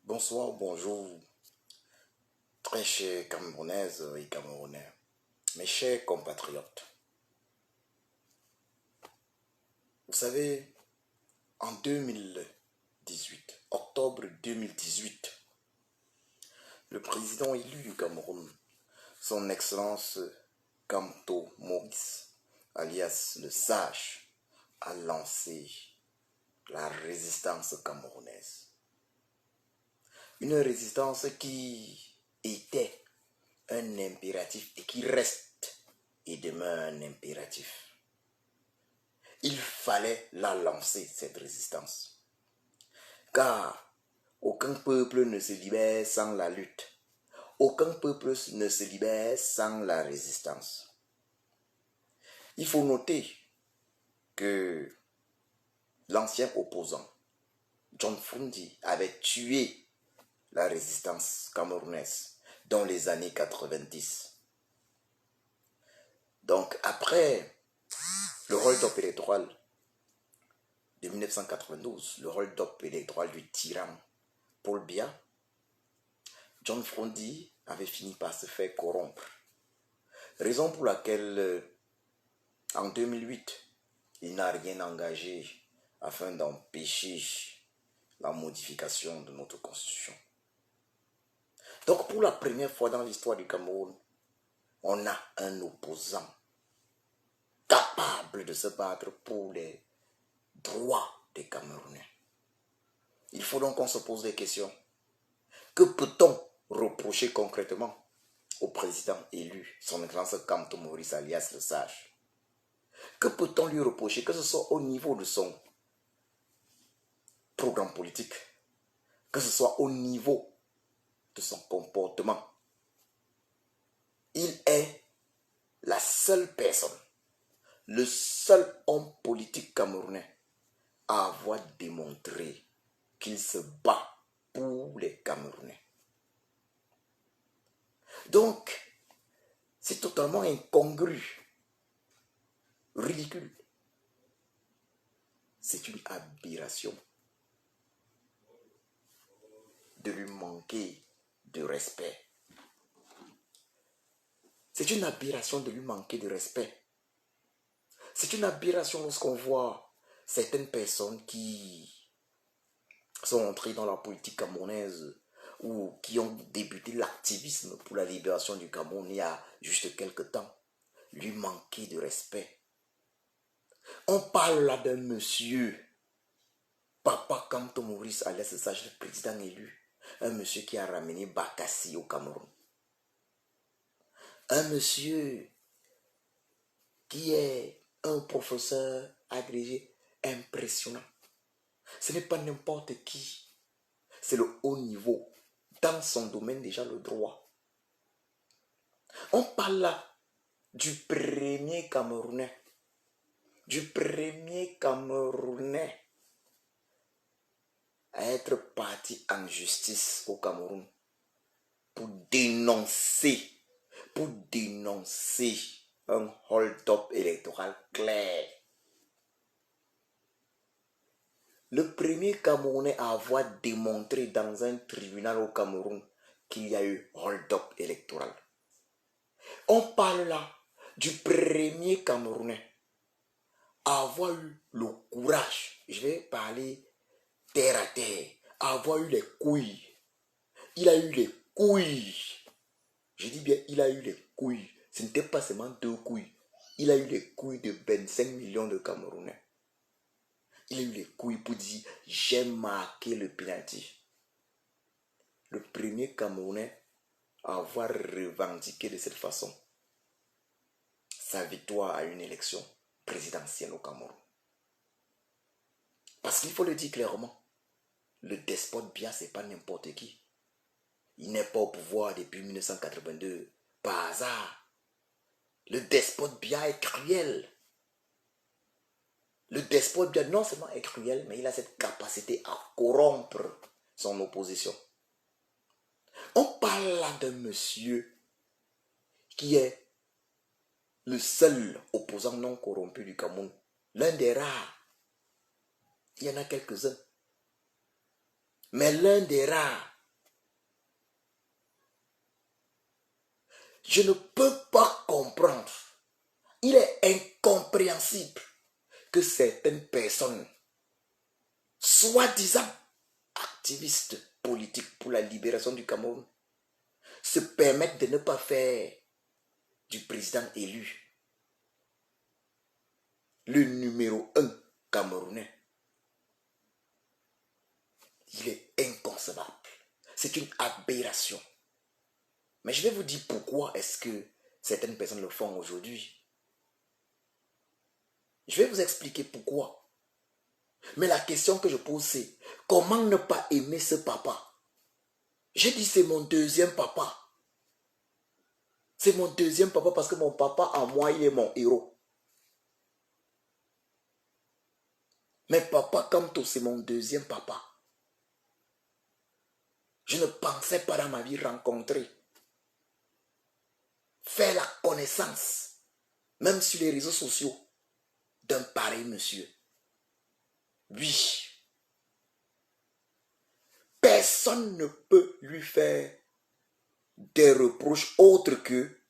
Bonsoir, bonjour, très chers Camerounaises et Camerounais, mes chers compatriotes. Vous savez, en 2018, octobre 2018, le président élu du Cameroun, son Excellence Kamto Maurice, alias le Sage, a lancé la résistance camerounaise. Une résistance qui était un impératif et qui reste et demeure un impératif. Il fallait la lancer, cette résistance. Car aucun peuple ne se libère sans la lutte. Aucun peuple ne se libère sans la résistance. Il faut noter que l'ancien opposant, John Fundi, avait tué la résistance camerounaise dans les années 90. Donc après le hold-up électoral de 1992, le hold-up électoral du tyran Paul Biya, John Fundi avait fini par se faire corrompre. Raison pour laquelle, en 2008, il n'a rien engagé afin d'empêcher la modification de notre constitution. Donc pour la première fois dans l'histoire du Cameroun, on a un opposant capable de se battre pour les droits des Camerounais. Il faut donc qu'on se pose des questions. Que peut-on reprocher concrètement au président élu, son Excellence Kamto Maurice alias le Sage? Que peut-on lui reprocher, que ce soit au niveau de son programme politique, que ce soit au niveau de son comportement? Il est la seule personne, le seul homme politique camerounais à avoir démontré qu'il se bat pour les Camerounais. Donc, c'est totalement incongru, ridicule. C'est une aberration de lui manquer de respect. C'est une aberration de lui manquer de respect. C'est une aberration lorsqu'on voit certaines personnes qui sont entrées dans la politique camerounaise ou qui ont débuté l'activisme pour la libération du Cameroun il y a juste quelques temps, lui manquer de respect. On parle là d'un monsieur, Papa Kamto Maurice alias le Sage, le président élu, un monsieur qui a ramené Bakassi au Cameroun. Un monsieur qui est un professeur agrégé impressionnant. Ce n'est pas n'importe qui. C'est le haut niveau. Dans son domaine déjà, le droit. On parle là du premier Camerounais. Du premier Camerounais à être parti en justice au Cameroun pour dénoncer un hold-up électoral clair. Le premier Camerounais à avoir démontré dans un tribunal au Cameroun qu'il y a eu hold-up électoral. On parle là du premier Camerounais à avoir eu le courage, je vais parler terre à terre, à avoir eu les couilles. Il a eu les couilles. Je dis bien, il a eu les couilles. Ce n'était pas seulement 2 couilles. Il a eu les couilles de 25 millions de Camerounais. Il a eu les couilles pour dire, j'ai marqué le penalty. Le premier Camerounais à avoir revendiqué de cette façon sa victoire à une élection présidentielle au Cameroun. Parce qu'il faut le dire clairement, le despote Biya, c'est pas n'importe qui. Il n'est pas au pouvoir depuis 1982 par hasard. Le despote Biya est cruel. Le despote Biya non seulement est cruel, mais il a cette capacité à corrompre son opposition. On parle là d'un monsieur qui est le seul opposant non corrompu du Cameroun. L'un des rares. Il y en a quelques-uns. Mais l'un des rares Je ne peux pas comprendre. Il est incompréhensible que certaines personnes, soi-disant activistes politiques pour la libération du Cameroun, se permettent de ne pas faire du président élu le numéro 1 camerounais. Il est inconcevable. C'est une aberration. Mais je vais vous dire pourquoi est-ce que certaines personnes le font aujourd'hui. Je vais vous expliquer pourquoi. Mais la question que je pose, c'est comment ne pas aimer ce papa? J'ai dit c'est mon deuxième papa. C'est mon deuxième papa parce que mon papa en moi, il est mon héros. Mais papa Kamto, c'est mon deuxième papa. Je ne pensais pas dans ma vie rencontrer, faire la connaissance, même sur les réseaux sociaux, d'un pareil monsieur. Oui. Personne ne peut lui faire des reproches autres que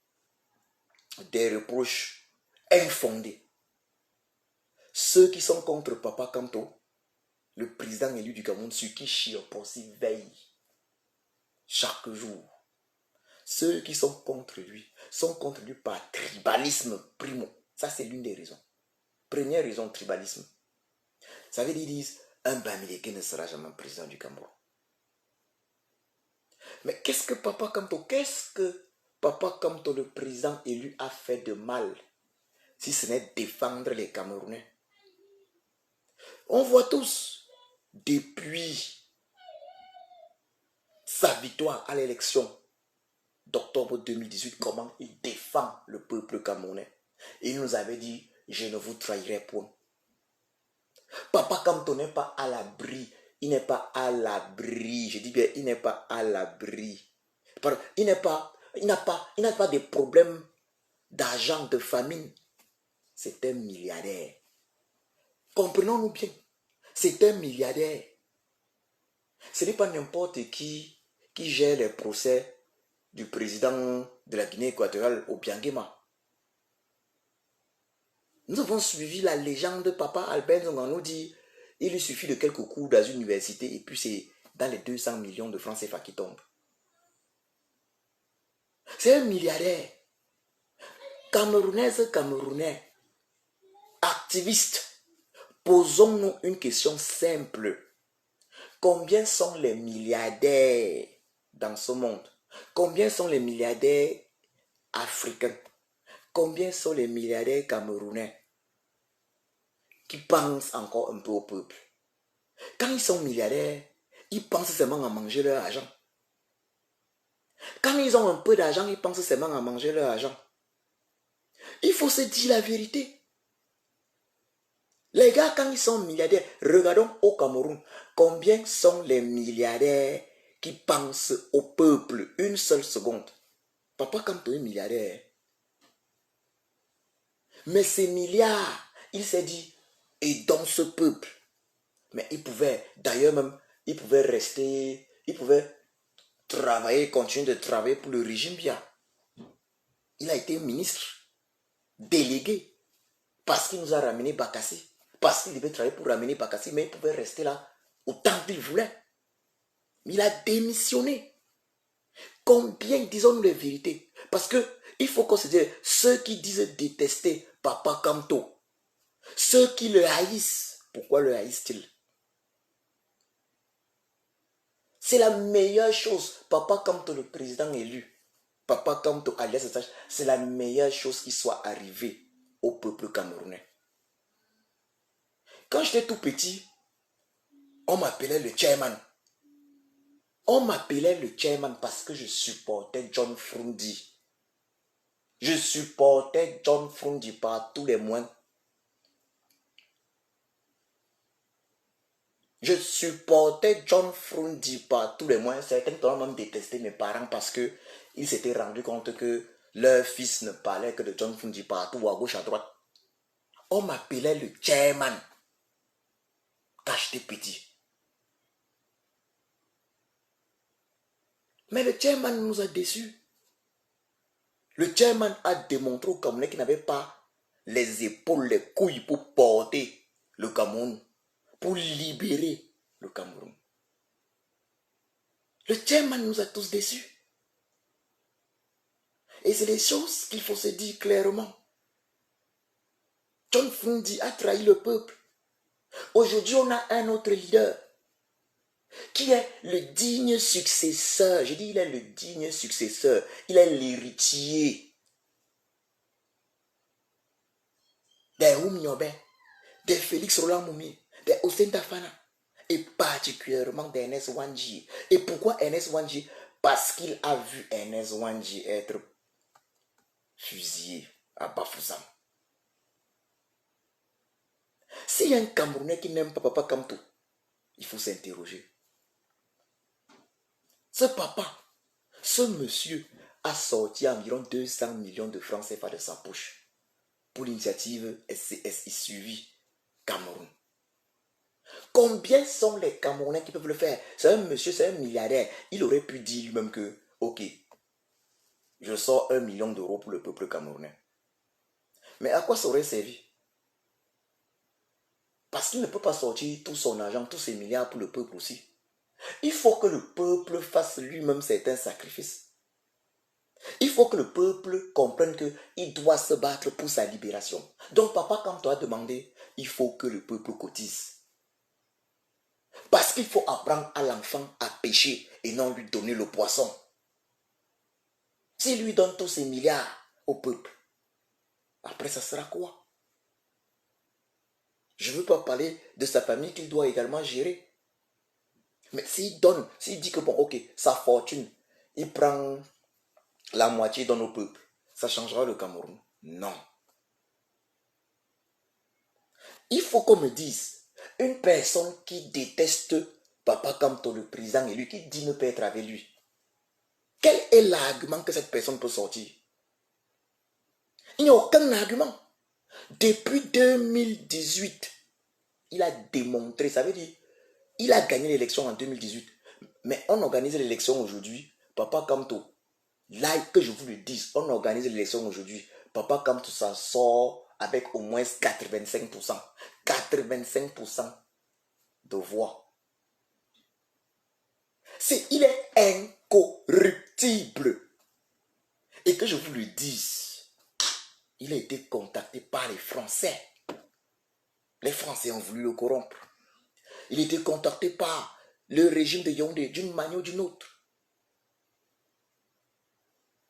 des reproches infondés. Ceux qui sont contre Papa Kamto, le président élu du Cameroun, sur qui Chiomponsi veille chaque jour. Ceux qui sont contre lui par tribalisme primo. Ça, c'est l'une des raisons. Première raison, tribalisme. Ça veut dire, ils disent, un Bamileke ne sera jamais président du Cameroun. Mais qu'est-ce que Papa Kamto, le président élu, a fait de mal, si ce n'est défendre les Camerounais? On voit tous, depuis sa victoire à l'élection d'octobre 2018, comment il défend le peuple camerounais. Il nous avait dit, je ne vous trahirai point. Papa Kamto n'est pas à l'abri. Il n'est pas à l'abri. Je dis bien, il n'est pas à l'abri. Il n'a pas de problème d'argent, de famine. C'est un milliardaire. Comprenons-nous bien. C'est un milliardaire. Ce n'est pas n'importe qui gère les procès du président de la Guinée équatoriale au Biangema. Nous avons suivi la légende de Papa Albert Zonga nous dit il lui suffit de quelques cours dans une université et puis c'est dans les 200 millions de francs CFA qui tombent. C'est un milliardaire. Camerounaise, Camerounais, activiste, posons-nous une question simple. Combien sont les milliardaires dans ce monde? Combien sont les milliardaires africains? Combien sont les milliardaires camerounais qui pensent encore un peu au peuple? Quand ils sont milliardaires, ils pensent seulement à manger leur argent. Quand ils ont un peu d'argent, ils pensent seulement à manger leur argent. Il faut se dire la vérité. Les gars, quand ils sont milliardaires, regardons au Cameroun, combien sont les milliardaires qui pensent au peuple? Une seule seconde. Papa Kamto est milliardaire. Mais ces milliards, il s'est dit, aidons ce peuple. Mais il pouvait, d'ailleurs même, il pouvait rester, il pouvait travailler, continuer de travailler pour le régime Biya. Il a été ministre, délégué, parce qu'il nous a ramené Bakassi. Parce qu'il devait travailler pour ramener Bakassi, mais il pouvait rester là autant qu'il voulait. Mais il a démissionné. Combien, disons-nous les vérités? Parce que il faut qu'on se dise, ceux qui disent détester Papa Kamto, ceux qui le haïssent, pourquoi le haïssent-ils? C'est la meilleure chose. Papa Kamto, le président élu, Papa Kamto, alias Sage, c'est la meilleure chose qui soit arrivée au peuple camerounais. Quand j'étais tout petit, on m'appelait le chairman. On m'appelait le chairman parce que je supportais John Frundi. Je supportais John Frundi par tous les moyens. Je supportais John Frundi par tous les moyens. Certains ont même détesté mes parents parce qu'ils s'étaient rendus compte que leur fils ne parlait que de John Frundi partout, à gauche, à droite. On m'appelait le chairman quand j'étais petit. Mais le chairman nous a déçus. Le chairman a démontré aux Camerounais qu'il n'avait pas les épaules, les couilles pour porter le Cameroun, pour libérer le Cameroun. Le chairman nous a tous déçus. Et c'est les choses qu'il faut se dire clairement. John Fundi a trahi le peuple. Aujourd'hui, on a un autre leader qui est le digne successeur. Je dis, il est le digne successeur. Il est l'héritier des Oum Nyobe, des Félix Roland Moumi, des Hossein Tafana, et particulièrement d'Ernest Wanji. Et pourquoi Ernest Wanji? Parce qu'il a vu Ernest Wanji être fusillé à Bafoussam. S'il y a un Camerounais qui n'aime pas Papa Kamto, il faut s'interroger. Ce papa, ce monsieur a sorti environ 200 millions de francs CFA de sa poche pour l'initiative SCSI suivi Cameroun. Combien sont les Camerounais qui peuvent le faire? C'est un monsieur, c'est un milliardaire. Il aurait pu dire lui-même que, ok, je sors 1 million d'euros pour le peuple camerounais. Mais à quoi ça aurait servi? Parce qu'il ne peut pas sortir tout son argent, tous ses milliards pour le peuple aussi. Il faut que le peuple fasse lui-même certains sacrifices. Il faut que le peuple comprenne qu'il doit se battre pour sa libération. Donc papa, quand tu as demandé, il faut que le peuple cotise. Parce qu'il faut apprendre à l'enfant à pêcher et non lui donner le poisson. S'il lui donne tous ses milliards au peuple, après ça sera quoi? Je ne veux pas parler de sa famille qu'il doit également gérer. Mais s'il donne, s'il dit que bon, ok, sa fortune, il prend la moitié dans nos peuples, ça changera le Cameroun? Non. Il faut qu'on me dise, une personne qui déteste Papa Kamto, le président, et lui qui dit ne peut être avec lui, quel est l'argument que cette personne peut sortir? Il n'y a aucun argument. Depuis 2018, il a démontré, ça veut dire, il a gagné l'élection en 2018, mais on organise l'élection aujourd'hui, Papa Kamto, là que je vous le dise, on organise l'élection aujourd'hui, Papa Kamto ça sort avec au moins 85%. 85% de voix. Il est incorruptible. Et que je vous le dise, il a été contacté par les Français. Les Français ont voulu le corrompre. Il a été contacté par le régime de Yaoundé d'une manière ou d'une autre.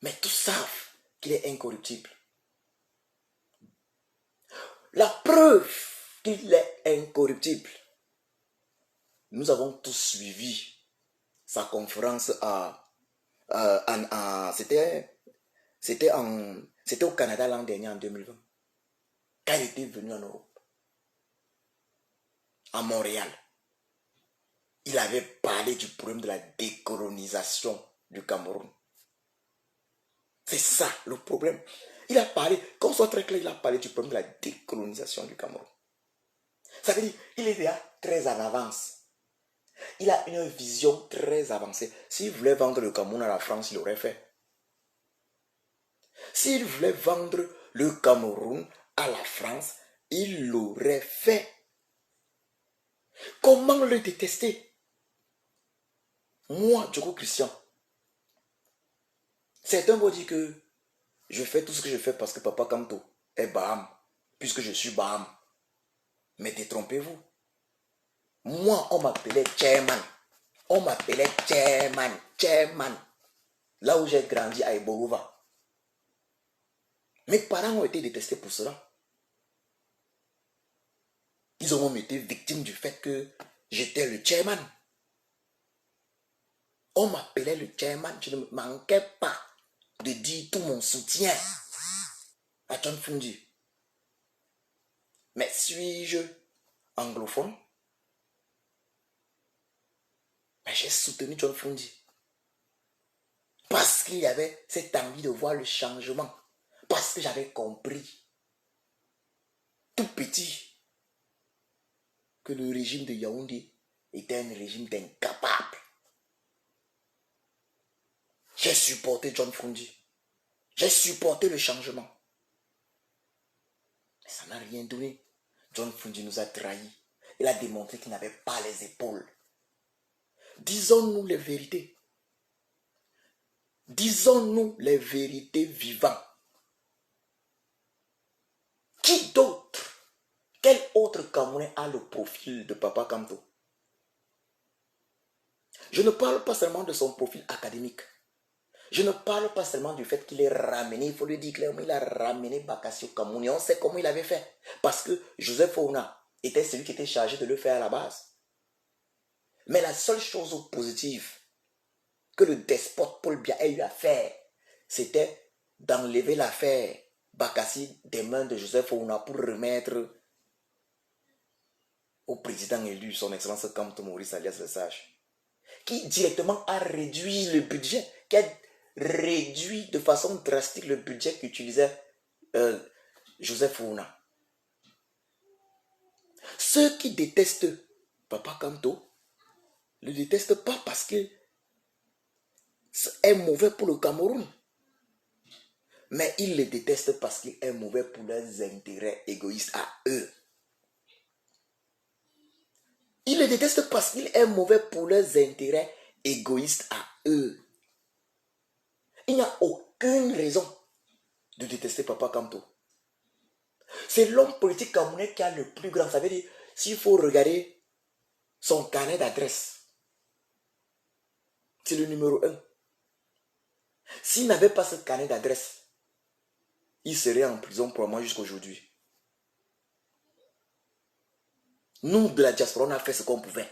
Mais tous savent qu'il est incorruptible. La preuve qu'il est incorruptible, nous avons tous suivi sa conférence c'était au Canada l'an dernier, en 2020, quand il était venu en Europe, à Montréal. Il avait parlé du problème de la décolonisation du Cameroun. C'est ça le problème. Il a parlé, qu'on soit très clair, il a parlé du problème de la décolonisation du Cameroun. Ça veut dire qu'il est déjà très en avance. Il a une vision très avancée. S'il voulait vendre le Cameroun à la France, il l'aurait fait. S'il voulait vendre le Cameroun à la France, il l'aurait fait. Comment le détester? Moi, Djoko Christian, certains vont dire que je fais tout ce que je fais parce que Papa Kamto est Baham, puisque je suis Baham. Mais détrompez-vous. Moi, on m'appelait Chairman. On m'appelait Chairman. Là où j'ai grandi à Eborova. Mes parents ont été détestés pour cela. Ils ont même été victimes du fait que j'étais le Chairman. On m'appelait le Chairman. Je ne manquais pas de dire tout mon soutien à John Fundi. Mais suis-je anglophone? Mais j'ai soutenu John Fundi. Parce qu'il y avait cette envie de voir le changement. Parce que j'avais compris, tout petit, que le régime de Yaoundé était un régime d'incapables. J'ai supporté John Fundi. J'ai supporté le changement. Mais ça n'a rien donné. John Fundy nous a trahis. Il a démontré qu'il n'avait pas les épaules. Disons-nous les vérités. Disons-nous les vérités vivantes. Qui d'autre, quel autre Camerounais a le profil de Papa Kamto? Je ne parle pas seulement de son profil académique. Je ne parle pas seulement du fait qu'il ait ramené, il faut le dire clairement, il a ramené Bakassi au Cameroun. Et on sait comment il avait fait. Parce que Joseph Ouna était celui qui était chargé de le faire à la base. Mais la seule chose positive que le despote Paul Biya ait eu à faire, c'était d'enlever l'affaire Bakassi des mains de Joseph Ouna pour remettre au président élu, son excellence Kamto Maurice alias Le Sage, qui directement a réduit le budget, qui a réduit de façon drastique le budget qu'utilisait Joseph Ouna. Ceux qui détestent Papa Kamto ne le détestent pas parce qu'il est mauvais pour le Cameroun, mais ils le détestent parce qu'il est mauvais pour leurs intérêts égoïstes à eux. Ils le détestent parce qu'il est mauvais pour leurs intérêts égoïstes à eux. Il n'y a aucune raison de détester Papa Kamto. C'est l'homme politique camerounais qui a le plus grand. Ça veut dire, s'il faut regarder son carnet d'adresse, c'est le numéro 1. S'il n'avait pas ce carnet d'adresse, il serait en prison probablement jusqu'à aujourd'hui. Nous, de la diaspora, on a fait ce qu'on pouvait.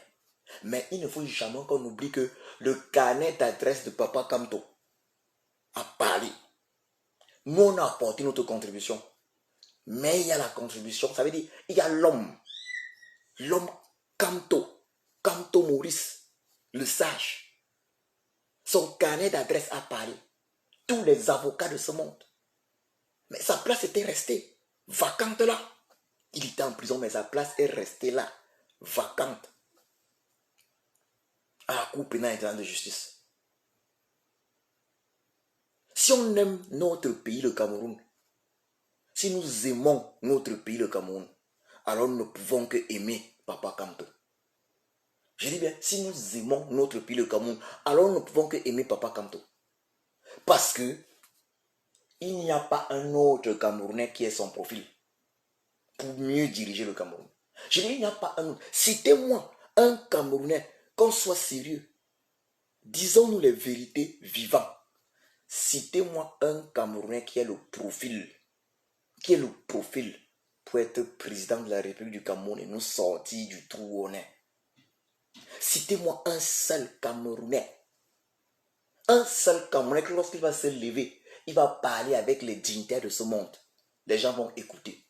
Mais il ne faut jamais qu'on oublie que le carnet d'adresse de Papa Kamto a parlé. Nous, on a apporté notre contribution. Mais il y a la contribution, ça veut dire, il y a l'homme. L'homme Kamto Maurice, le sage. Son carnet d'adresse a parlé. Tous les avocats de ce monde. Mais sa place était restée vacante là. Il était en prison, mais sa place est restée là, vacante. À la Cour pénale internationale de justice. Si on aime notre pays, le Cameroun, si nous aimons notre pays, le Cameroun, alors nous ne pouvons que aimer Papa Kamto. Je dis bien, si nous aimons notre pays, le Cameroun, alors nous ne pouvons que aimer Papa Kamto. Parce que il n'y a pas un autre Camerounais qui ait son profil pour mieux diriger le Cameroun. Je dis, il n'y a pas un autre. Citez-moi un Camerounais, qu'on soit sérieux. Disons-nous les vérités vivantes. Citez-moi un Camerounais qui ait le profil pour être président de la République du Cameroun et nous sortir du trou où on est. Citez-moi un seul Camerounais. Un seul Camerounais que lorsqu'il va se lever, il va parler avec les dignitaires de ce monde. Les gens vont écouter.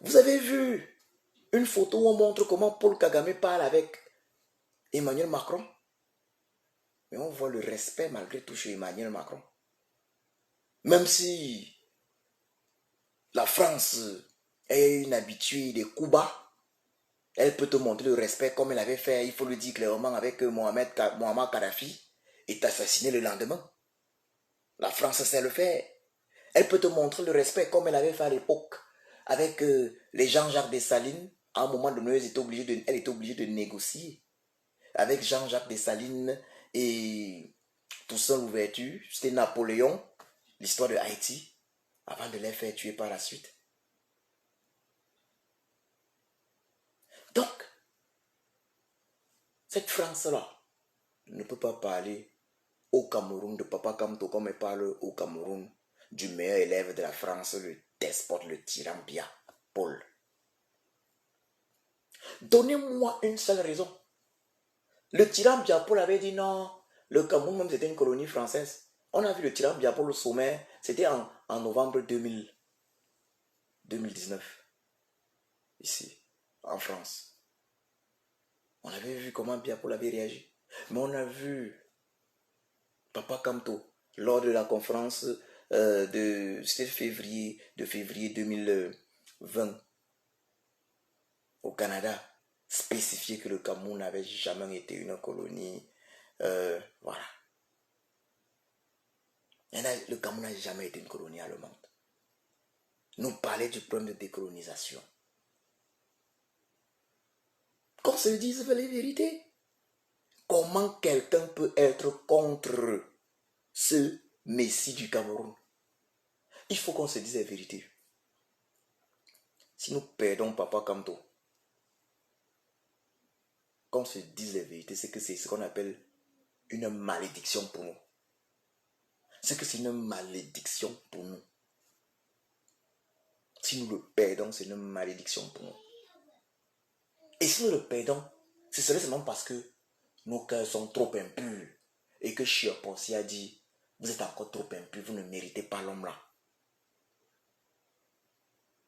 Vous avez vu une photo où on montre comment Paul Kagame parle avec Emmanuel Macron? Mais on voit le respect malgré tout chez Emmanuel Macron. Même si la France est une habituée des coups bas, elle peut te montrer le respect comme elle avait fait, il faut le dire clairement, avec Mohamed Kadhafi, est assassiné le lendemain. La France sait le faire. Elle peut te montrer le respect comme elle avait fait à l'époque avec les Jean-Jacques Dessalines. À un moment donné, elle était obligée de négocier avec Jean-Jacques Dessalines et Toussaint Louverture. C'était Napoléon, l'histoire de Haïti, avant de les faire tuer par la suite. Donc, cette France-là ne peut pas parler au Cameroun de Papa Kamto comme elle parle au Cameroun du meilleur élève de la France, le despote, le tyran Biya, Paul. Donnez-moi une seule raison. Le tyran Biya Paul avait dit non, le Cameroun même c'était une colonie française. On a vu le tyran Biya Paul au sommet, c'était en novembre 2019, ici, en France. On avait vu comment Biya Paul avait réagi. Mais on a vu Papa Kamto lors de la conférence de février 2020 au Canada, spécifier que le Cameroun n'avait jamais été une colonie. Voilà. Le Cameroun n'a jamais été une colonie allemande. Nous parler du problème de décolonisation. Qu'on se dise les vérités. Comment quelqu'un peut être contre ce Messie du Cameroun? Il faut qu'on se dise la vérité. Si nous perdons Papa Kamto, qu'on se dise la vérité, c'est que c'est ce qu'on appelle une malédiction pour nous. C'est que c'est une malédiction pour nous. Si nous le perdons, c'est une malédiction pour nous. Et si nous le perdons, ce serait seulement parce que nos cœurs sont trop impurs. Et que Chiapossi a dit, vous êtes encore trop impurs, vous ne méritez pas l'homme là.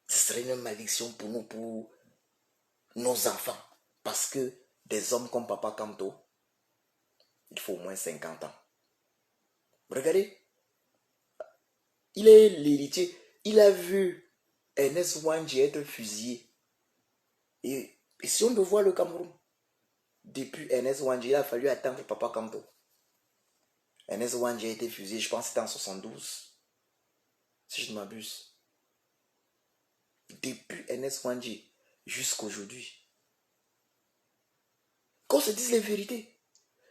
Ce serait une malédiction pour nous, pour nos enfants. Parce que des hommes comme Papa Kamto, il faut au moins 50 ans. Regardez, il est l'héritier. Il a vu Ernest Ouandji être fusillé. Et si on veut voir le Cameroun, depuis Ernest Ouandji, il a fallu attendre Papa Kamto. Ernest Ouandji a été fusillé, je pense que c'était en 72. Si je ne m'abuse. Depuis Ernest Ouandji jusqu'à aujourd'hui. Qu'on se dise les vérités.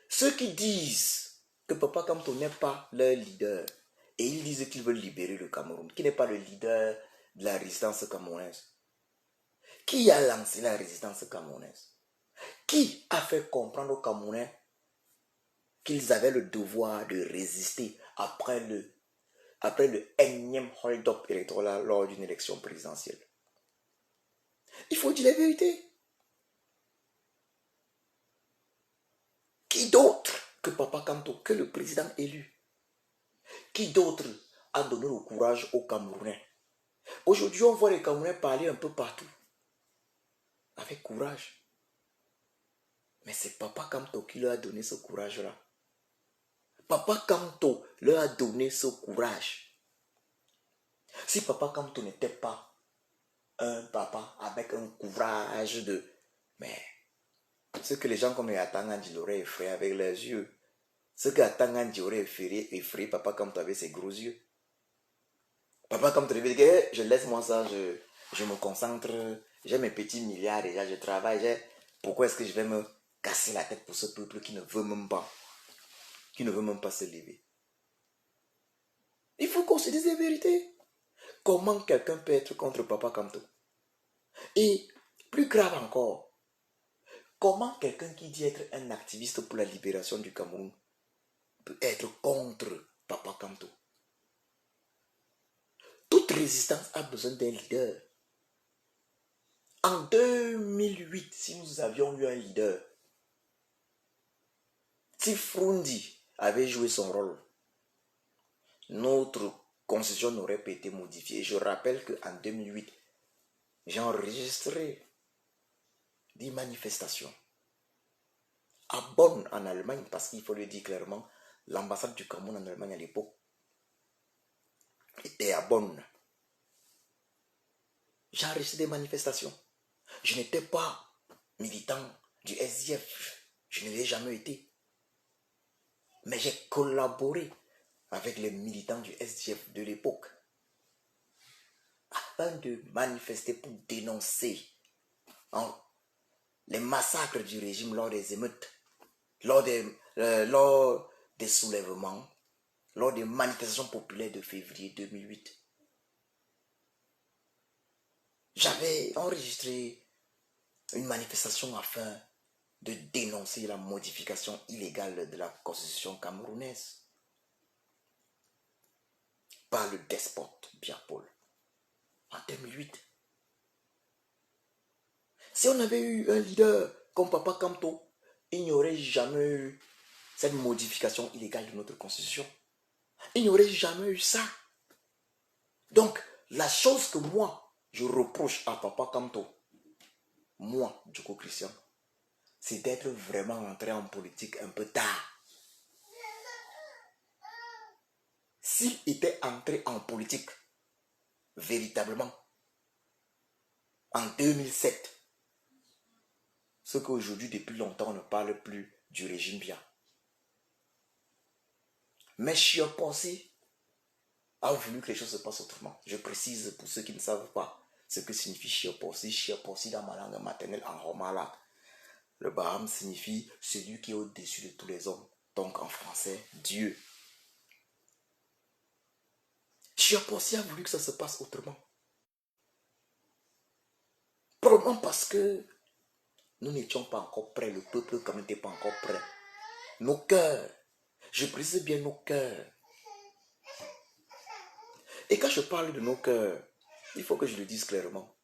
Ceux qui disent que Papa Kamto n'est pas leur leader, et ils disent qu'ils veulent libérer le Cameroun, qui n'est pas le leader de la résistance camerounaise. Qui a lancé la résistance camerounaise? Qui a fait comprendre aux Camerounais qu'ils avaient le devoir de résister après le énième hold-up électoral lors d'une élection présidentielle? Il faut dire la vérité. Qui d'autre que Papa Kamto, que le président élu? Qui d'autre a donné le courage aux Camerounais? Aujourd'hui, on voit les Camerounais parler un peu partout. Avec courage. Mais c'est Papa Kamto qui leur a donné ce courage-là. Papa Kamto leur a donné ce courage. Si Papa Kamto n'était pas un papa avec un courage de... Mais ce que les gens comme Atangandji l'auraient effrayé avec leurs yeux. Ce que Atangandji aurait effrayé Papa Kamto avec ses gros yeux. Papa Kamto devait dire, je laisse moi ça, je me concentre, j'ai mes petits milliards déjà, je travaille, pourquoi est-ce que je vais me casser la tête pour ce peuple qui ne veut même pas se lever? Il faut qu'on se dise la vérité. Comment quelqu'un peut être contre Papa Kamto? Et plus grave encore, comment quelqu'un qui dit être un activiste pour la libération du Cameroun peut être contre Papa Kamto? Toute résistance a besoin d'un leader. En 2008, si nous avions eu un leader, si Frundi avait joué son rôle, notre constitution n'aurait pas été modifiée. Je rappelle qu'en 2008, j'ai enregistré des manifestations à Bonn, en Allemagne, parce qu'il faut le dire clairement, l'ambassade du Cameroun en Allemagne à l'époque était à Bonn. J'ai enregistré des manifestations. Je n'étais pas militant du SDF. Je ne l'ai jamais été. Mais j'ai collaboré avec les militants du SDF de l'époque afin de manifester pour dénoncer les massacres du régime lors des émeutes, lors des soulèvements, lors des manifestations populaires de février 2008. J'avais enregistré une manifestation afin de dénoncer la modification illégale de la constitution camerounaise par le despote Biya-Paul en 2008. Si on avait eu un leader comme Papa Kamto, il n'y aurait jamais eu cette modification illégale de notre constitution. Il n'y aurait jamais eu ça. Donc, la chose que moi, je reproche à Papa Kamto, moi, Djoko Christian, c'est d'être vraiment entré en politique un peu tard. S'il était entré en politique, véritablement, en 2007, ce qu'aujourd'hui, depuis longtemps, on ne parle plus du régime Biya. Mais Chiapossi a voulu que les choses se passent autrement. Je précise pour ceux qui ne savent pas ce que signifie Shioposi. Shioposi dans ma langue maternelle en romala. Le Baham signifie celui qui est au-dessus de tous les hommes. Donc en français, Dieu. Shioposi a voulu que ça se passe autrement. Probablement parce que nous n'étions pas encore prêts. Le peuple quand même n'était pas encore prêt. Nos cœurs, je précise bien nos cœurs. Et quand je parle de nos cœurs, il faut que je le dise clairement.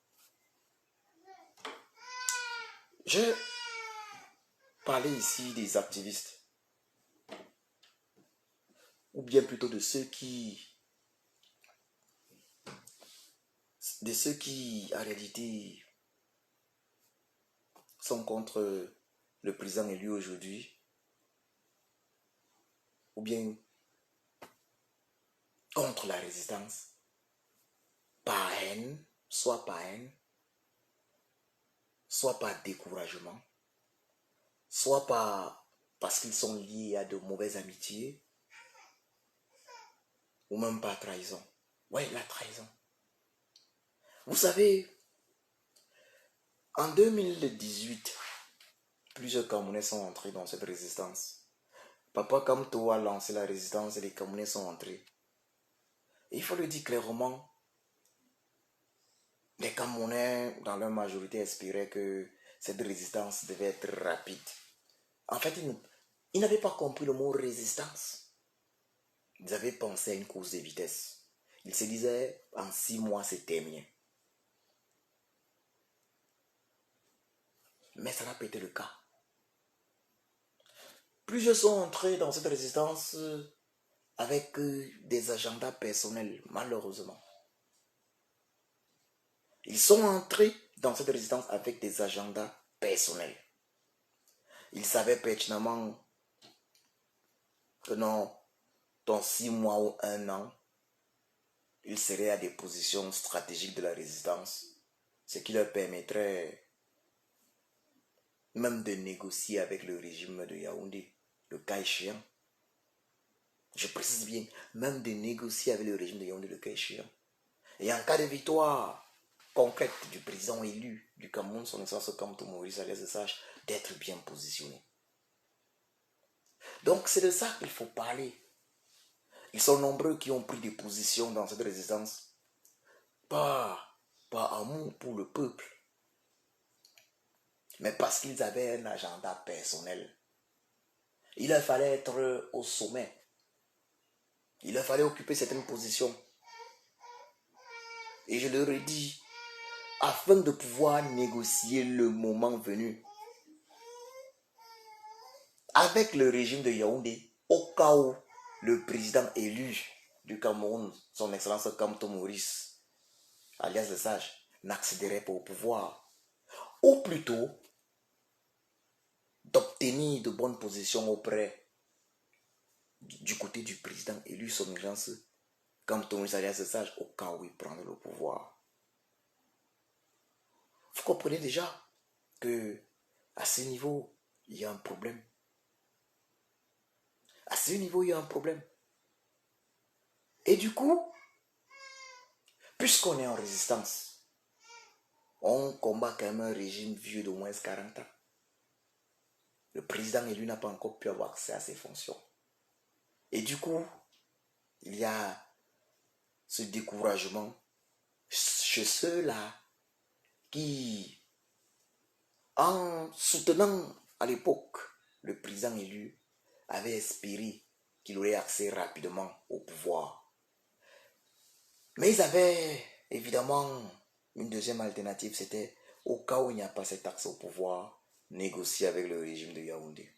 Je parlais ici des activistes. Ou bien plutôt de ceux qui en réalité sont contre le président élu aujourd'hui, ou bien contre la résistance, par haine, soit par découragement, soit parce qu'ils sont liés à de mauvaises amitiés, ou même par trahison. Ouais, la trahison. Vous savez, en 2018, plusieurs Camerounais sont entrés dans cette résistance. Papa Kamto a lancé la résistance et les Camerounais sont entrés. Et il faut le dire clairement, les Camerounais, dans leur majorité, espéraient que cette résistance devait être rapide. En fait, ils n'avaient pas compris le mot résistance. Ils avaient pensé à une course de vitesse. Ils se disaient, en 6 mois, c'est terminé. Mais ça n'a pas été le cas. Plusieurs sont entrés dans cette résistance avec des agendas personnels, malheureusement. Ils sont entrés dans cette résistance avec des agendas personnels. Ils savaient pertinemment que non, dans 6 mois ou 1 an, ils seraient à des positions stratégiques de la résistance, ce qui leur permettrait même de négocier avec le régime de Yaoundé, le cas échéant. Je précise bien, même de négocier avec le régime de Yaoundé, le cas échéant. Et en cas de victoire concrète du président élu du Cameroun, son excellence Kamto Maurice Alias Sage, d'être bien positionné. Donc c'est de ça qu'il faut parler. Ils sont nombreux qui ont pris des positions dans cette résistance. Pas amour pour le peuple, mais parce qu'ils avaient un agenda personnel. Il leur fallait être au sommet. Il leur fallait occuper certaines positions. Et je leur ai dit, afin de pouvoir négocier le moment venu avec le régime de Yaoundé, au cas où le président élu du Cameroun, son excellence Kamto Maurice, alias le Sage, n'accéderait pas au pouvoir. Ou plutôt, d'obtenir de bonnes positions auprès du côté du président élu, son excellence Kamto Maurice alias le Sage, au cas où il prendrait le pouvoir. Vous comprenez déjà que à ce niveau, il y a un problème. À ce niveau, il y a un problème. Et du coup, puisqu'on est en résistance, on combat quand même un régime vieux d'au moins 40 ans. Le président élu n'a pas encore pu avoir accès à ses fonctions. Et du coup, il y a ce découragement chez ceux-là qui, en soutenant à l'époque le président élu, avaient espéré qu'il aurait accès rapidement au pouvoir. Mais ils avaient évidemment une deuxième alternative, c'était au cas où il n'y a pas cet accès au pouvoir, négocier avec le régime de Yaoundé.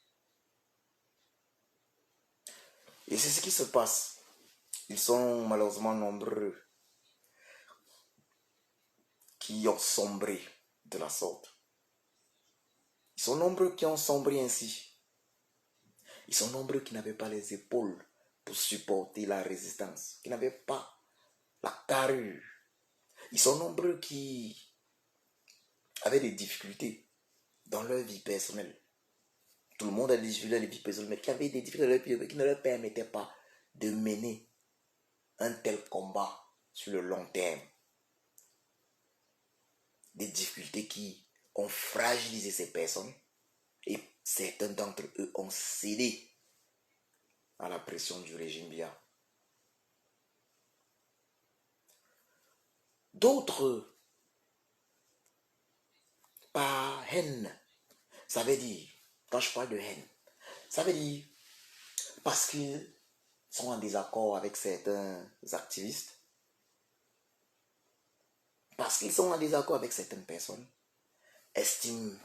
Et c'est ce qui se passe. Ils sont malheureusement nombreux qui ont sombré de la sorte. Ils sont nombreux qui ont sombré ainsi. Ils sont nombreux qui n'avaient pas les épaules pour supporter la résistance, qui n'avaient pas la carrure. Ils sont nombreux qui avaient des difficultés dans leur vie personnelle. Tout le monde a des difficultés dans leur vie personnelle, mais qui avaient des difficultés dans leur vie qui ne leur permettaient pas de mener un tel combat sur le long terme. Des difficultés qui ont fragilisé ces personnes et certains d'entre eux ont cédé à la pression du régime Biya. D'autres, par haine, ça veut dire, quand je parle de haine, ça veut dire parce qu'ils sont en désaccord avec certains activistes, parce qu'ils sont en désaccord avec certaines personnes, estiment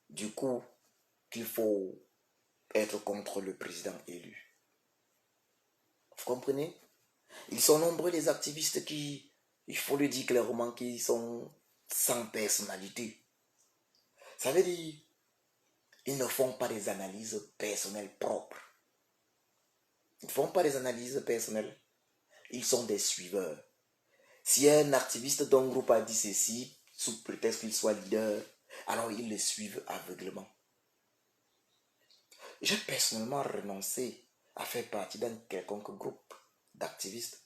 du coup qu'il faut être contre le président élu. Vous comprenez? Ils sont nombreux les activistes qui, il faut le dire clairement, qui sont sans personnalité. Ça veut dire, ils ne font pas des analyses personnelles propres. Ils ne font pas des analyses personnelles. Ils sont des suiveurs. Si un activiste d'un groupe a dit ceci, sous prétexte qu'il soit leader, alors ils le suivent aveuglément. J'ai personnellement renoncé à faire partie d'un quelconque groupe d'activistes.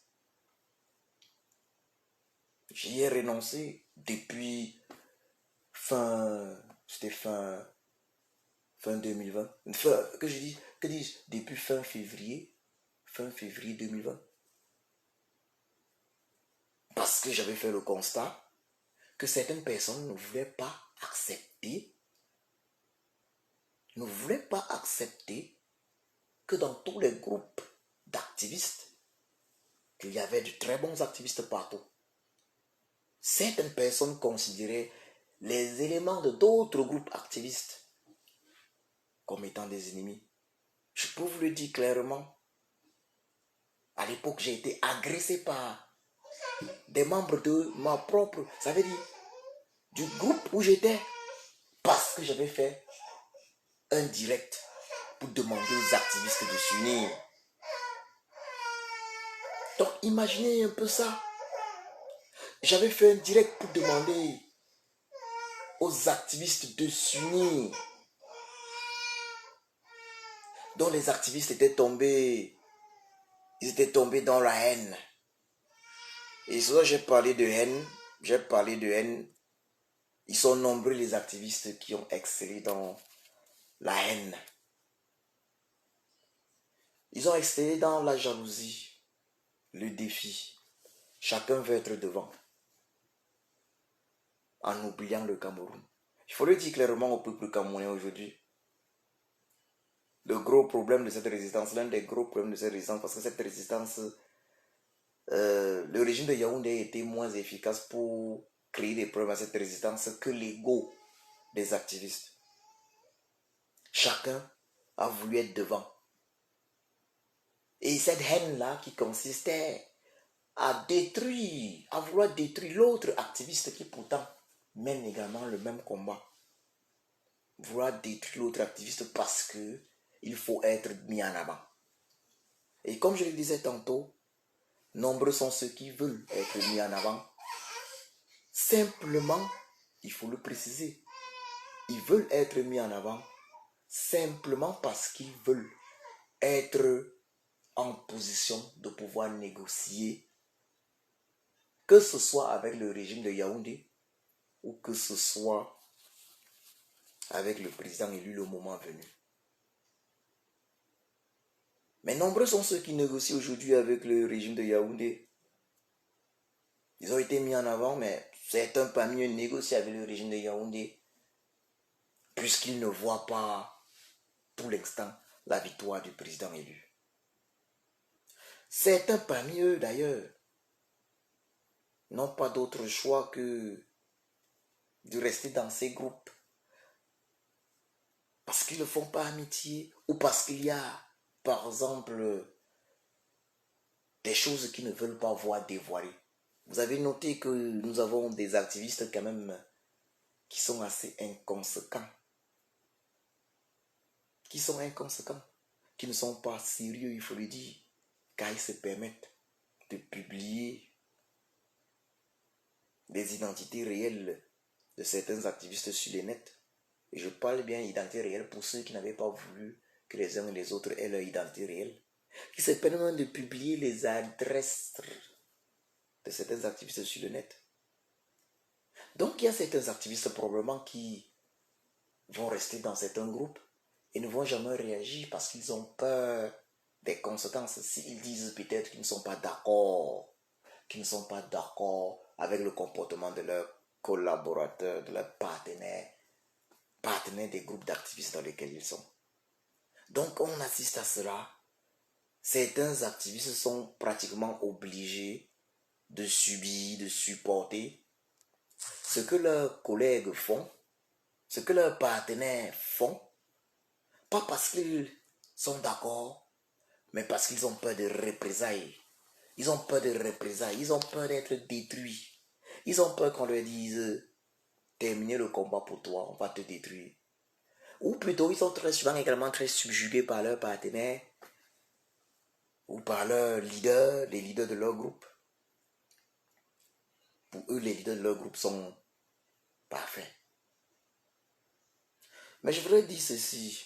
J'y ai renoncé depuis c'était fin 2020. Que dis-je, depuis fin février 2020. Parce que j'avais fait le constat que certaines personnes ne voulaient pas accepter que dans tous les groupes d'activistes, qu'il y avait de très bons activistes partout. Certaines personnes considéraient les éléments de d'autres groupes activistes comme étant des ennemis. Je peux vous le dire clairement. À l'époque, j'ai été agressé par des membres de ma propre, ça veut dire, du groupe où j'étais, parce que j'avais fait un direct pour demander aux activistes de s'unir. Donc, imaginez un peu ça. J'avais fait un direct pour demander aux activistes de s'unir. Donc, les activistes étaient tombés dans la haine. Et souvent, j'ai parlé de haine. Ils sont nombreux les activistes qui ont excellé dans la haine. Ils ont excellé dans la jalousie, le défi. Chacun veut être devant, en oubliant le Cameroun. Il faut le dire clairement au peuple camerounais aujourd'hui. Le gros problème de cette résistance, l'un des gros problèmes de cette résistance, parce que cette résistance, le régime de Yaoundé était moins efficace pour créer des problèmes à cette résistance que l'ego des activistes. Chacun a voulu être devant. Et cette haine-là qui consistait à vouloir détruire l'autre activiste qui pourtant mène également le même combat. Vouloir détruire l'autre activiste parce que il faut être mis en avant. Et comme je le disais tantôt, nombreux sont ceux qui veulent être mis en avant. Simplement, il faut le préciser, ils veulent être mis en avant simplement parce qu'ils veulent être en position de pouvoir négocier, que ce soit avec le régime de Yaoundé ou que ce soit avec le président élu le moment venu. Mais nombreux sont ceux qui négocient aujourd'hui avec le régime de Yaoundé. Ils ont été mis en avant, mais certains parmi eux négocient avec le régime de Yaoundé puisqu'ils ne voient pas pour l'instant la victoire du président élu. Certains parmi eux d'ailleurs n'ont pas d'autre choix que de rester dans ces groupes parce qu'ils ne font pas amitié ou parce qu'il y a, par exemple, des choses qu'ils ne veulent pas voir dévoilées. Vous avez noté que nous avons des activistes quand même qui sont assez inconséquents. Qui ne sont pas sérieux, il faut le dire, car ils se permettent de publier des identités réelles de certains activistes sur les nets. Et je parle bien d'identité réelle pour ceux qui n'avaient pas voulu que les uns et les autres aient leur identité réelle. qui se permettent de publier les adresses de certains activistes sur le net. Donc il y a certains activistes probablement qui vont rester dans certains groupes et ne vont jamais réagir parce qu'ils ont peur des conséquences. S'ils disent peut-être qu'ils ne sont pas d'accord, avec le comportement de leurs collaborateurs, de leurs partenaires des groupes d'activistes dans lesquels ils sont. Donc on assiste à cela. Certains activistes sont pratiquement obligés de subir, de supporter ce que leurs collègues font, ce que leurs partenaires font, pas parce qu'ils sont d'accord, mais parce qu'ils ont peur de représailles. Ils ont peur de représailles, ils ont peur d'être détruits. Ils ont peur qu'on leur dise, terminer le combat pour toi, on va te détruire. Ou plutôt, ils sont très souvent également très subjugués par leurs partenaires ou par leurs leaders, les leaders de leur groupe. Pour eux, les leaders de leur groupe sont parfaits. Mais je voudrais dire ceci.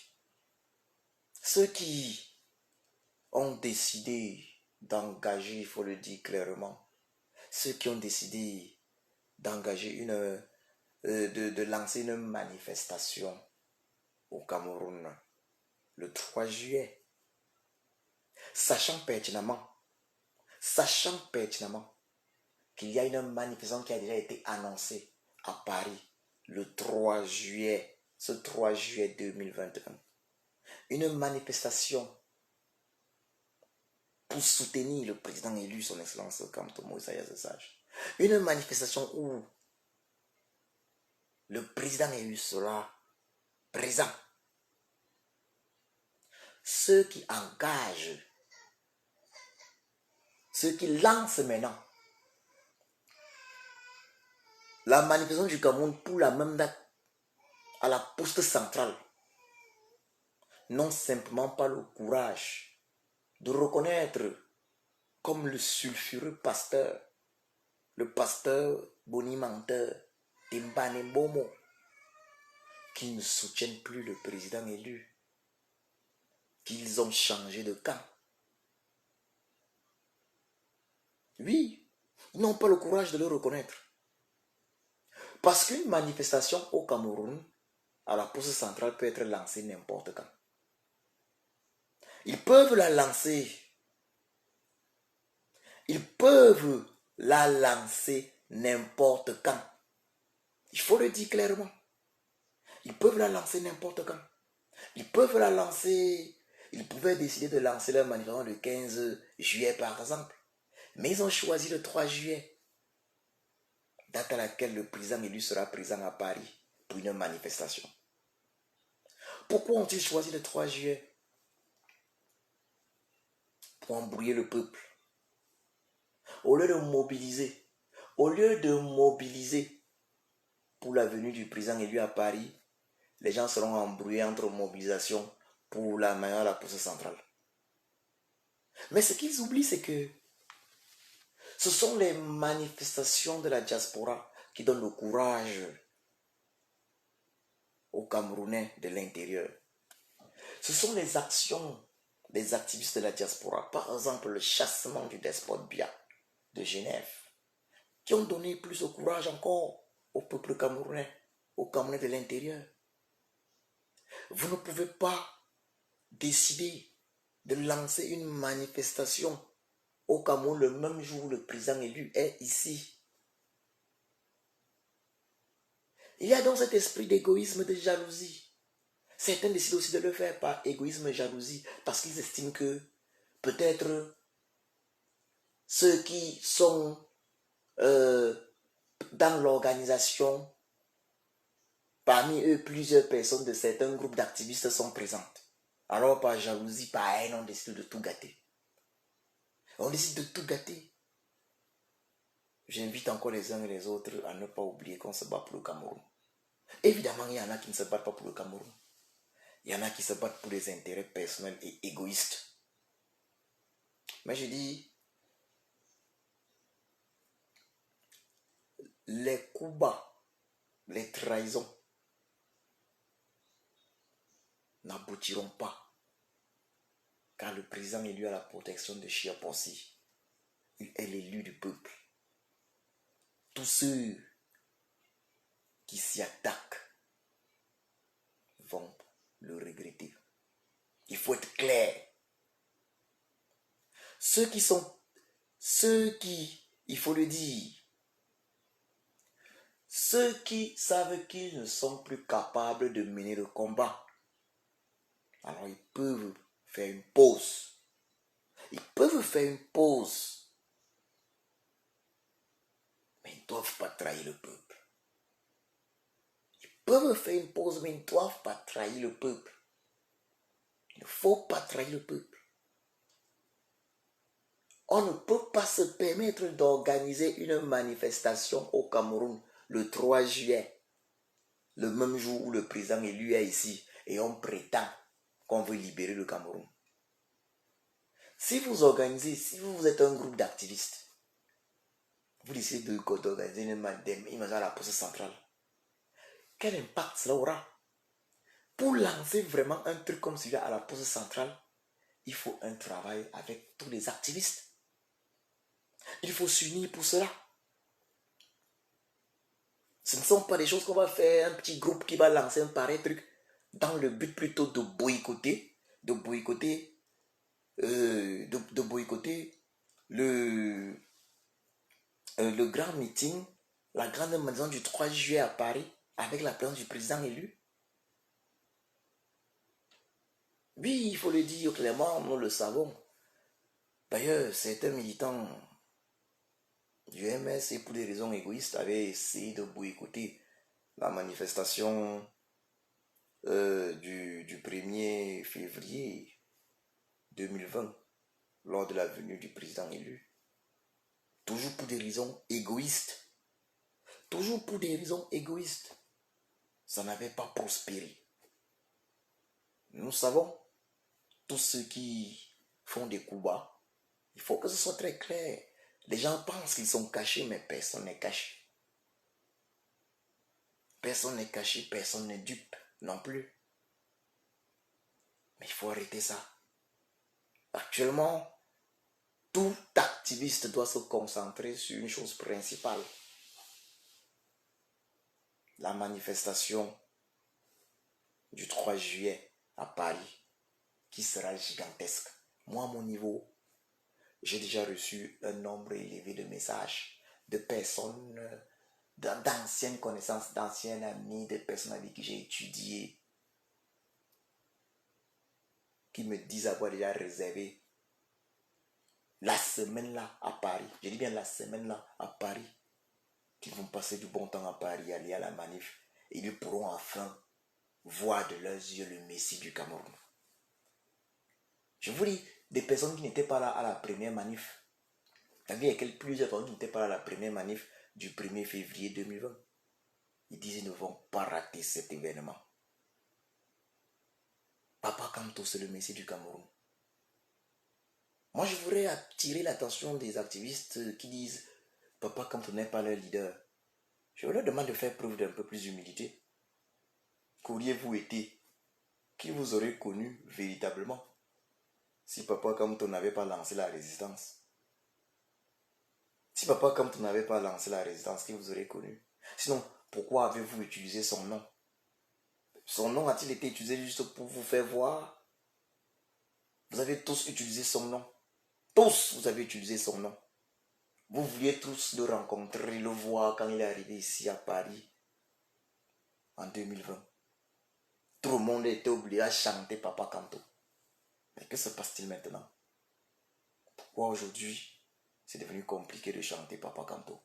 Ceux qui ont décidé d'engager, il faut le dire clairement, ceux qui ont décidé d'engager de lancer une manifestation au Cameroun le 3 juillet, sachant pertinemment qu'il y a une manifestation qui a déjà été annoncée à Paris le 3 juillet, ce 3 juillet 2021. Une manifestation pour soutenir le président élu, son excellence Kamto Isaias Sage. Une manifestation où le président élu sera présent. Ceux qui engagent, ceux qui lancent maintenant la manifestation du Cameroun pour la même date à la poste centrale n'ont simplement pas le courage de reconnaître comme le sulfureux pasteur, le pasteur bonimenteur Timbane Bomo, qu'ils ne soutiennent plus le président élu, qu'ils ont changé de camp. Oui, ils n'ont pas le courage de le reconnaître. Parce qu'une manifestation au Cameroun, à la poste centrale, peut être lancée n'importe quand. Ils peuvent la lancer. Ils peuvent la lancer n'importe quand. Il faut le dire clairement. Ils peuvent la lancer n'importe quand. Ils peuvent la lancer. Ils pouvaient décider de lancer leur manifestation le 15 juillet par exemple. Mais ils ont choisi le 3 juillet. Date à laquelle le président élu sera présent à Paris pour une manifestation. Pourquoi ont-ils choisi le 3 juillet? Pour embrouiller le peuple. Au lieu de mobiliser pour la venue du président élu à Paris, les gens seront embrouillés entre mobilisation pour la manière à la poste centrale. Mais ce qu'ils oublient, c'est que ce sont les manifestations de la diaspora qui donnent le courage aux Camerounais de l'intérieur. Ce sont les actions des activistes de la diaspora, par exemple le chassement du despote Biya de Genève, qui ont donné plus de courage encore au peuple camerounais, aux Camerounais de l'intérieur. Vous ne pouvez pas décider de lancer une manifestation au Cameroun le même jour où le président élu est ici. Il y a donc cet esprit d'égoïsme, de jalousie. Certains décident aussi de le faire par égoïsme et jalousie parce qu'ils estiment que peut-être ceux qui sont dans l'organisation, parmi eux, plusieurs personnes de certains groupes d'activistes sont présentes. Alors par jalousie, par haine, on décide de tout gâter. On décide de tout gâter. J'invite encore les uns et les autres à ne pas oublier qu'on se bat pour le Cameroun. Évidemment, il y en a qui ne se battent pas pour le Cameroun. Il y en a qui se battent pour des intérêts personnels et égoïstes. Mais je dis, les coups bas, les trahisons n'aboutiront pas. Car le président élu à la protection de Chiapossi est l'élu du peuple. Tous ceux qui s'y attaquent vont le regretter. Il faut être clair. Ceux qui, il faut le dire, ceux qui savent qu'ils ne sont plus capables de mener le combat, alors ils peuvent faire une pause. Ils peuvent faire une pause. Mais ils ne doivent pas trahir le peuple. Ils peuvent faire une pause, mais ils ne doivent pas trahir le peuple. Il ne faut pas trahir le peuple. On ne peut pas se permettre d'organiser une manifestation au Cameroun le 3 juillet, le même jour où le président élu est ici, et on prétend qu'on veut libérer le Cameroun. Si vous organisez, si vous êtes un groupe d'activistes, vous décidez d'organiser une manifestation à la poste centrale, quel impact cela aura? Pour lancer vraiment un truc comme celui-là à la poste centrale, il faut un travail avec tous les activistes. Il faut s'unir pour cela. Ce ne sont pas des choses qu'on va faire, un petit groupe qui va lancer un pareil truc dans le but plutôt de boycotter le grand meeting, la grande maison du 3 juillet à Paris avec la présence du président élu. Oui, il faut le dire clairement, nous le savons. D'ailleurs, certains militants du MS, et pour des raisons égoïstes, avaient essayé de boycotter la manifestation du 1er février 2020 lors de la venue du président élu. Toujours pour des raisons égoïstes. Toujours pour des raisons égoïstes. Ça n'avait pas prospéré. Nous savons, tous ceux qui font des coups bas, il faut que ce soit très clair. Les gens pensent qu'ils sont cachés, mais personne n'est caché. Personne n'est caché, personne n'est dupe non plus. Mais il faut arrêter ça. Actuellement, tout activiste doit se concentrer sur une chose principale. La manifestation du 3 juillet à Paris, qui sera gigantesque. Moi, à mon niveau, j'ai déjà reçu un nombre élevé de messages de personnes, d'anciennes connaissances, d'anciens amis, de personnes avec qui j'ai étudié, qui me disent avoir déjà réservé la semaine là à Paris. Je dis bien la semaine là à Paris. Qu'ils vont passer du bon temps à Paris, aller à la manif. Et ils pourront enfin voir de leurs yeux le Messie du Cameroun. Je vous dis, des personnes qui n'étaient pas là à la première manif. Il y a plusieurs personnes qui n'étaient pas là à la première manif du 1er février 2020. Ils disent qu'ils ne vont pas rater cet événement. Papa Kamto, c'est le Messie du Cameroun. Moi, je voudrais attirer l'attention des activistes qui disent Papa Kamto n'est pas leur leader. Je leur demande de faire preuve d'un peu plus d'humilité. Qu'auriez-vous été? Qui vous aurait connu véritablement si Papa Kamto n'avait pas lancé la résistance? Si Papa Kamto n'avait pas lancé la résistance, qui vous aurait connu? Sinon, pourquoi avez-vous utilisé son nom? Son nom a-t-il été utilisé juste pour vous faire voir? Vous avez tous utilisé son nom. Tous, vous avez utilisé son nom. Vous vouliez tous le rencontrer, le voir quand il est arrivé ici à Paris en 2020. Tout le monde était obligé à chanter Papa Kamto. Mais que se passe-t-il maintenant? Pourquoi aujourd'hui, c'est devenu compliqué de chanter Papa Kamto?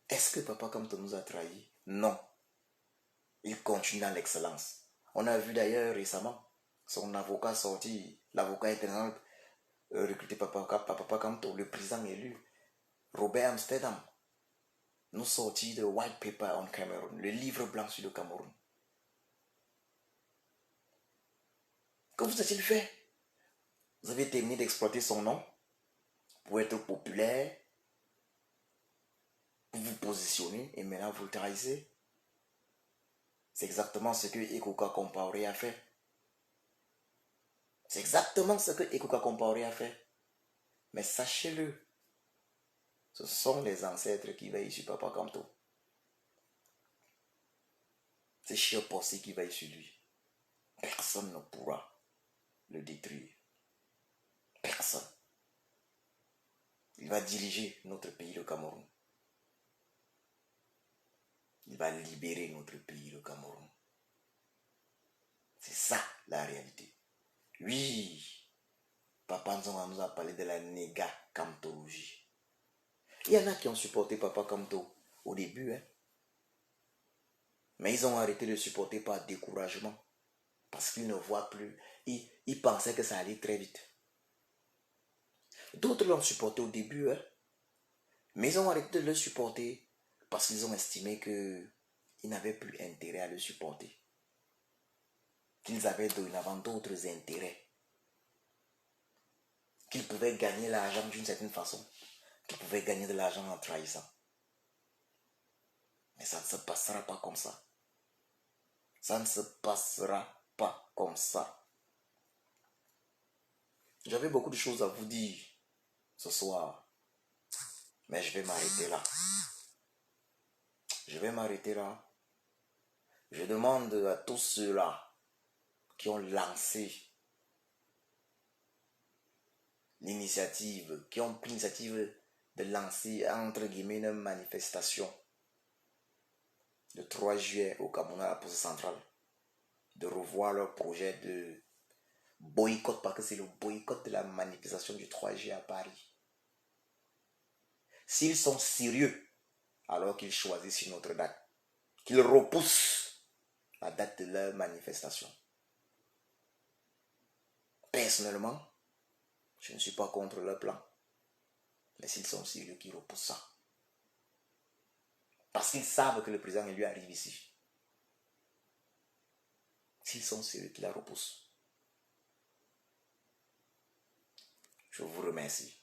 Est-ce que Papa Kamto nous a trahis? Non. Il continue dans l'excellence. On a vu d'ailleurs récemment son avocat sorti, l'avocat international recruté par Papa Kamto, le président élu, Robert Amsterdam, nous sortit de White Paper on Cameroon, le livre blanc sur le Cameroun. Que vous a-t-il fait? Vous avez terminé d'exploiter son nom pour être populaire, pour vous positionner, et maintenant vous le trahissez. C'est exactement ce que Ekoka Compaoré a fait. C'est exactement ce que Ekuka Compaoré a fait. Mais sachez-le, ce sont les ancêtres qui veillent sur Papa Kamto. C'est Chio Possi qui veille sur lui. Personne ne pourra le détruire. Personne. Il va diriger notre pays, le Cameroun. Il va libérer notre pays, le Cameroun. C'est ça la réalité. Oui, Papa Nzonga nous a parlé de la néga-camtologie. Il y en a qui ont supporté Papa Kamto au début, hein. Mais ils ont arrêté de supporter par découragement. Parce qu'ils ne voient plus. Ils pensaient que ça allait très vite. D'autres l'ont supporté au début, hein. Mais ils ont arrêté de le supporter parce qu'ils ont estimé qu'ils n'avaient plus intérêt à le supporter. Qu'ils avaient dorénavant d'autres intérêts. Qu'ils pouvaient gagner l'argent d'une certaine façon. Qu'ils pouvaient gagner de l'argent en trahissant. Mais ça ne se passera pas comme ça. Ça ne se passera pas comme ça. J'avais beaucoup de choses à vous dire ce soir. Mais je vais m'arrêter là. Je vais m'arrêter là. Je demande à tous ceux-là qui ont lancé l'initiative, qui ont pris l'initiative de lancer, entre guillemets, une manifestation le 3 juillet au Cameroun à la poste centrale, de revoir leur projet de boycott, parce que c'est le boycott de la manifestation du 3 juillet à Paris. S'ils sont sérieux, alors qu'ils choisissent une autre date, qu'ils repoussent la date de leur manifestation. Personnellement, je ne suis pas contre leur plan. Mais s'ils sont sérieux, qu'ils repoussent ça. Parce qu'ils savent que le président lui arrive ici. S'ils sont sérieux, qu'ils la repoussent. Je vous remercie.